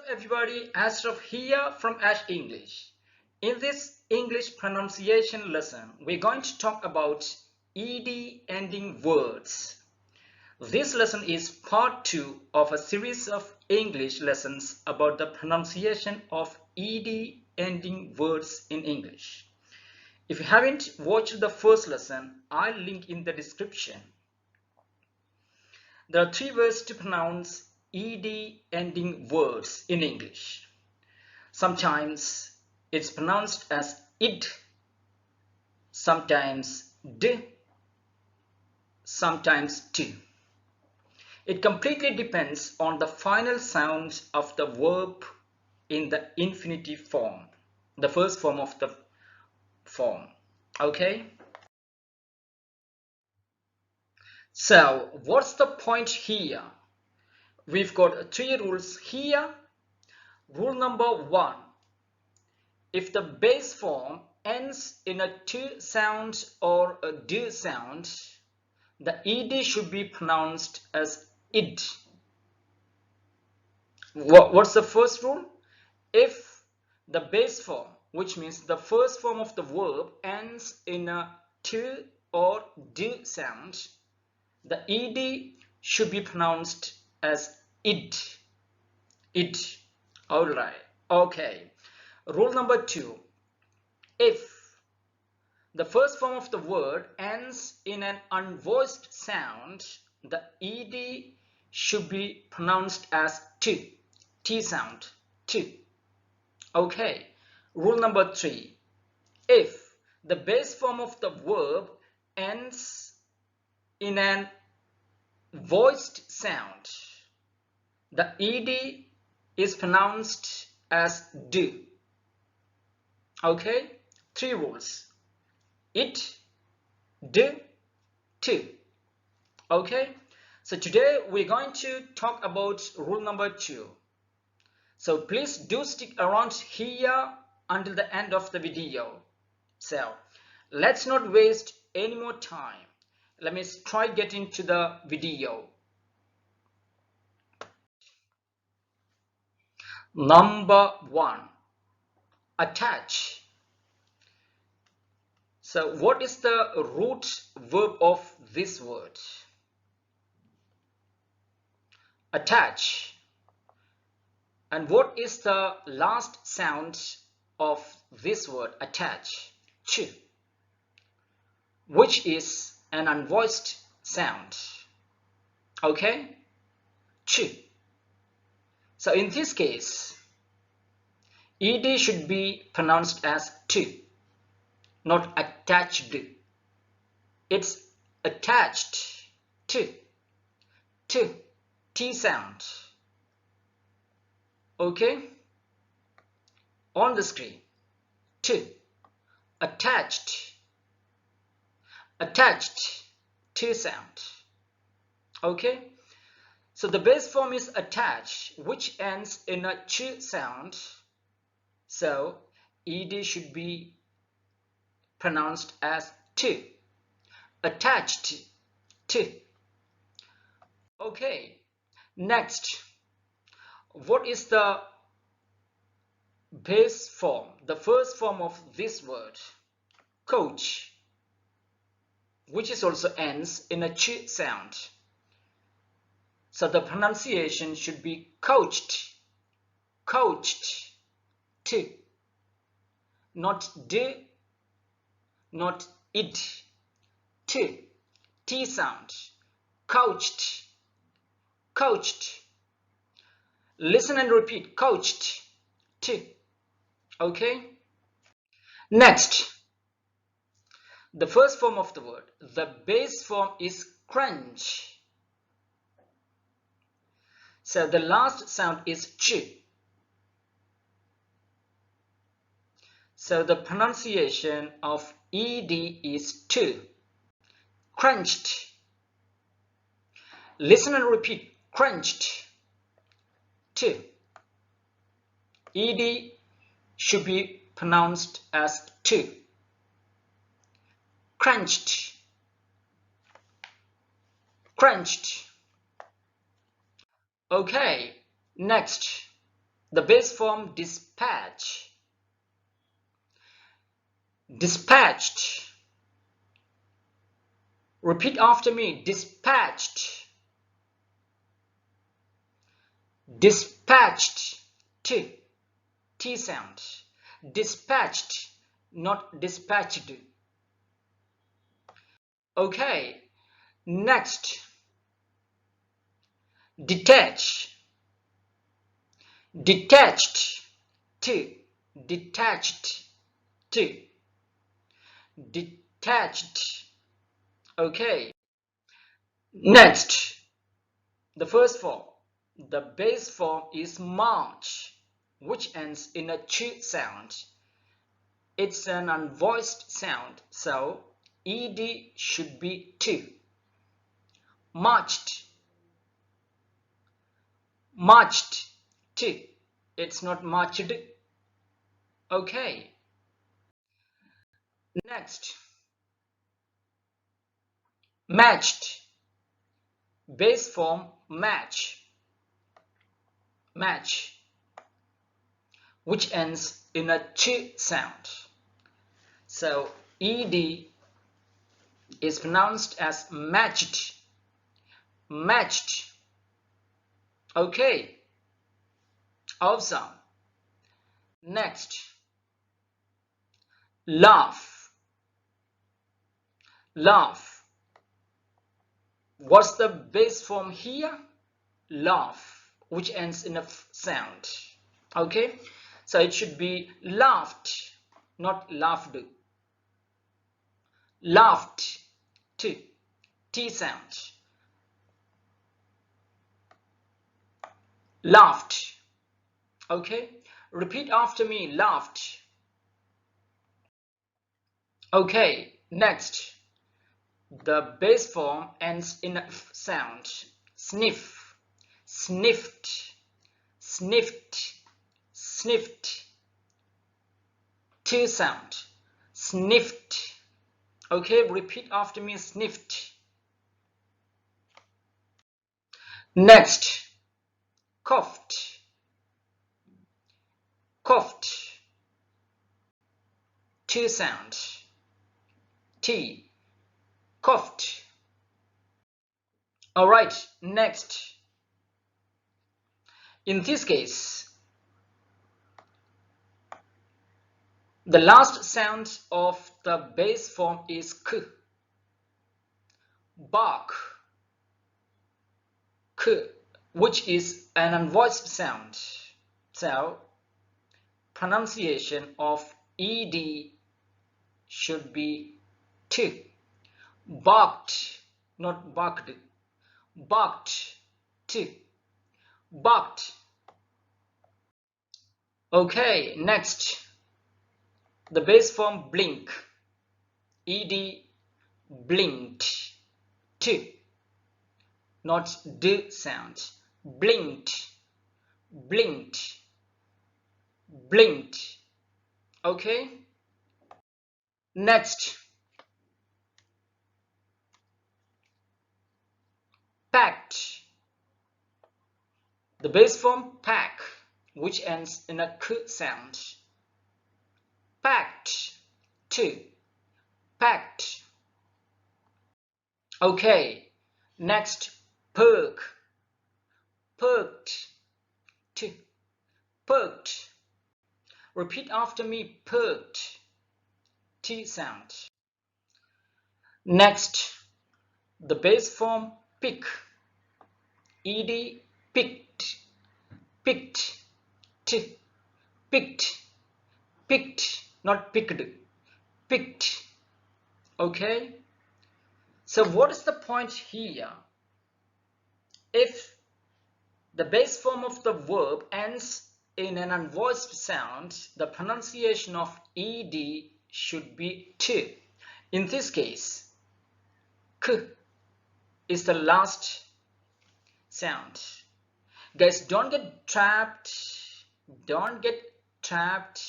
everybody, Ashraf here from Ash English. In this English pronunciation lesson, we're going to talk about ed ending words. This lesson is part 2 of a series of English lessons about the pronunciation of ed ending words in English. If you haven't watched the first lesson, I'll link in the description. There are 3 ways to pronounce ed ending words in English. Sometimes it's pronounced as id, sometimes d, sometimes t. It completely depends on the final sound of the verb in the infinitive form, the first form of the form. Okay? So, what's the point here? We've got 3 rules here. Rule number 1. If the base form ends in a t sound or a d sound, the ed should be pronounced as id. What's the first rule? If the base form, which means the first form of the verb, ends in a t or d sound, the ed should be pronounced as id. Id. Alright. Okay. Rule number 2. If the first form of the word ends in an unvoiced sound, the ed should be pronounced as t. T sound. T. Okay. Rule number 3. If the base form of the verb ends in an voiced sound, the ed is pronounced as d. Okay, 3 rules: it, d, t. Okay, so today we're going to talk about rule number 2. So please do stick around here until the end of the video. So let's not waste any more time. Let me try getting to the video. Number 1. Attach. So what is the root verb of this word? Attach. And what is the last sound of this word, attach? Ch, which is an unvoiced sound. Okay? Ch. So in this case, ed should be pronounced as t, not attached. It's attached. T. T. T sound. Okay? On the screen. T. Attached. Attached. T sound. Okay? So the base form is attached, which ends in a ch sound. So ed should be pronounced as t. Attached. T. Okay. Next, what is the base form, the first form of this word? Coach, which is also ends in a ch sound. So the pronunciation should be coached. Coached. T. Not d, not id. T. T sound. Coached. Coached. Listen and repeat. Coached. T. Okay? Next, the first form of the word. The base form is crunch. So the last sound is ch. So the pronunciation of ed is t. Crunched. Listen and repeat. Crunched. T. ed should be pronounced as t. Crunched. Crunched. Okay, next. The base form dispatch. Dispatched. Repeat after me. Dispatched. Dispatched. T. T sound. Dispatched, not dispatched. Okay. Next. Detach. Detached. T. Detached. T. Detached. Okay. Next. The first form. The base form is march, which ends in a ch sound. It's an unvoiced sound, so ed should be t. Marched. Marched. T. It's not marched. Okay. Next. Matched. Base form match. Match, which ends in a ch sound. So ed is pronounced as matched. Matched. Okay. Awesome. Next. Laugh. Laugh. What's the base form here? Laugh, which ends in a f sound. Okay. So it should be laughed, not laughed. Laughed. T. T sound. Laughed. Okay. Repeat after me. Laughed. Okay. Next. The base form ends in a f sound. Sniff. Sniffed. Sniffed. Sniffed. T sound. Sniffed. Okay. Repeat after me. Sniffed. Next. Coughed. Coughed. T sound. T. Coughed. Alright, next. In this case, the last sound of the base form is k. Bark. K, which is an unvoiced sound. So, pronunciation of ed should be t. Barked, not barked. Barked. T. Barked. Okay, next. The base form blink. Ed blinked. T. Not d sound. Blinked. Blinked. Blinked. Okay. Next. Packed. The base form pack, which ends in a k sound. Packed. T. Packed. Okay. Next. Perk. Perked. T. Perked. Repeat after me. Perked. T sound. Next. The base form pick. Ed picked. Picked. T. Picked. Picked. Not picked. Picked. Okay. So what is the point here? If the base form of the verb ends in an unvoiced sound, the pronunciation of ed should be t. In this case, k is the last sound. Guys, don't get trapped. Don't get trapped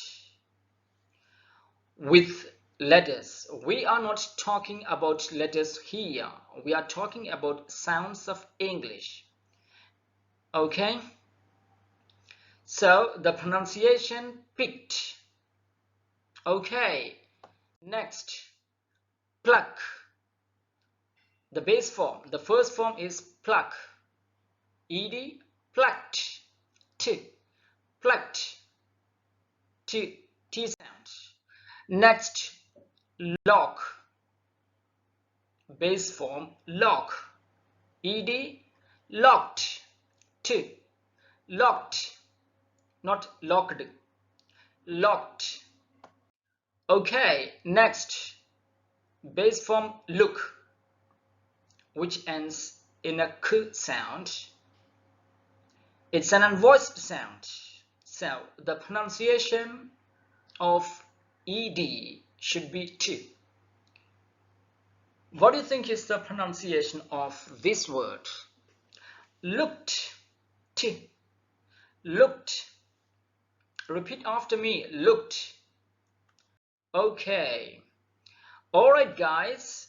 with letters. We are not talking about letters here. We are talking about sounds of English. Okay. So the pronunciation picked. Okay, next, pluck. The base form, the first form is pluck. Ed, plucked. T, plucked. T, T sound. Next, lock. Base form, lock. Ed, locked. T, locked. Not locked. Locked. Okay, next, base form, look, which ends in a k sound. It's an unvoiced sound, so the pronunciation of ed should be t. What do you think is the pronunciation of this word? Looked. T. Looked. Repeat after me. Looked. Okay. Alright guys,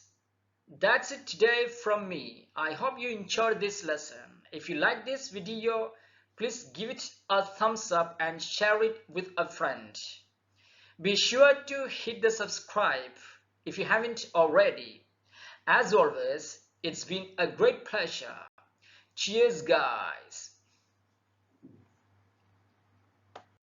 that's it today from me. I hope you enjoyed this lesson. If you like this video, please give it a thumbs up and share it with a friend. Be sure to hit the subscribe if you haven't already. As always, it's been a great pleasure. Cheers guys.